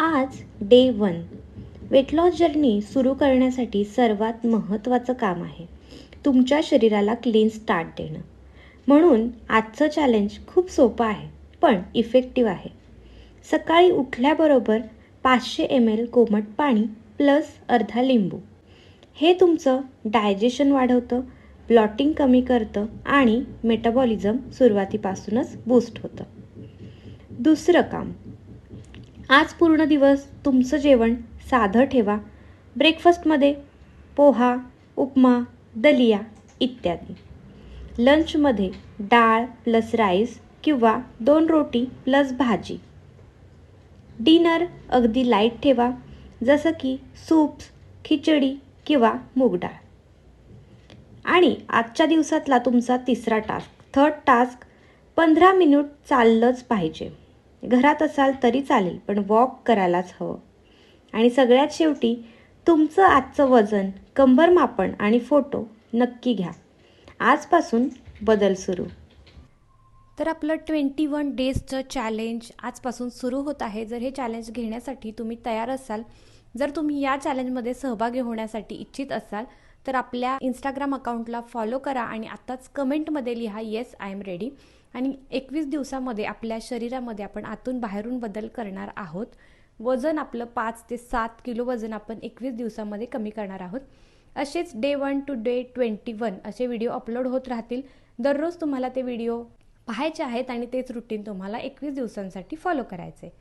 आज day 1 weight loss journey सुरू करण्यासाठी सर्वात महत्त्वाचं काम आहे तुमच्या शरीराला क्लीन स्टार्ट देणं. म्हणून आजचं चॅलेंज खूप सोपं आहे पण इफेक्टिव्ह आहे. सकाळी उठल्याबरोबर 500 ml कोमट पाणी प्लस अर्धा लिंबू. हे तुमचं डायजेशन वाढवतं, ब्लॉटिंग कमी करतं आणि मेटाबॉलिझम सुरुवातीपासूनच बूस्ट होतं. दुसरं काम, आज पूर्ण दिवस तुमचं जेवण साधं ठेवा. ब्रेकफास्टमध्ये पोहा, उपमा, दलिया इत्यादी. लंचमध्ये डाळ प्लस राईस किंवा 2 रोटी प्लस भाजी. डिनर अगदी लाईट ठेवा, जसं की सूप्स, खिचडी किंवा मूग डाळ. आणि आजच्या दिवसातला तुमचा तिसरा टास्क, थर्ड टास्क, 15 मिनिट चाललंच पाहिजे. घरात असाल तरी चालेल पण वॉक करायलाच हवं. आणि सगळ्यात शेवटी तुमचं आजचं वजन, कंबर मापन आणि फोटो नक्की घ्या. आजपासून बदल सुरू. तर आपलं 21 डेजचं चॅलेंज आजपासून सुरू होत आहे. जर हे चॅलेंज घेण्यासाठी तुम्ही तयार असाल, जर तुम्ही या चॅलेंजमध्ये सहभागी होण्यासाठी इच्छित असाल तर आपल्या इंस्टाग्राम अकाउंटला फॉलो करा आणि आत्ताच कमेंटमध्ये लिहा येस आय एम रेडी. आणि 21 दिवसामध्ये आपल्या शरीरामध्ये आपण आतून बाहेरून बदल करणार आहोत. वजन आपलं 5 ते 7 किलो वजन आपण 21 दिवसामध्ये कमी करणार आहोत. असेच डे 1 टू डे 21 असे व्हिडिओ अपलोड होत राहतील. दररोज तुम्हाला ते व्हिडिओ पाहायचे आहेत आणि तेच रुटीन तुम्हाला 21 दिवसांसाठी फॉलो करायचे.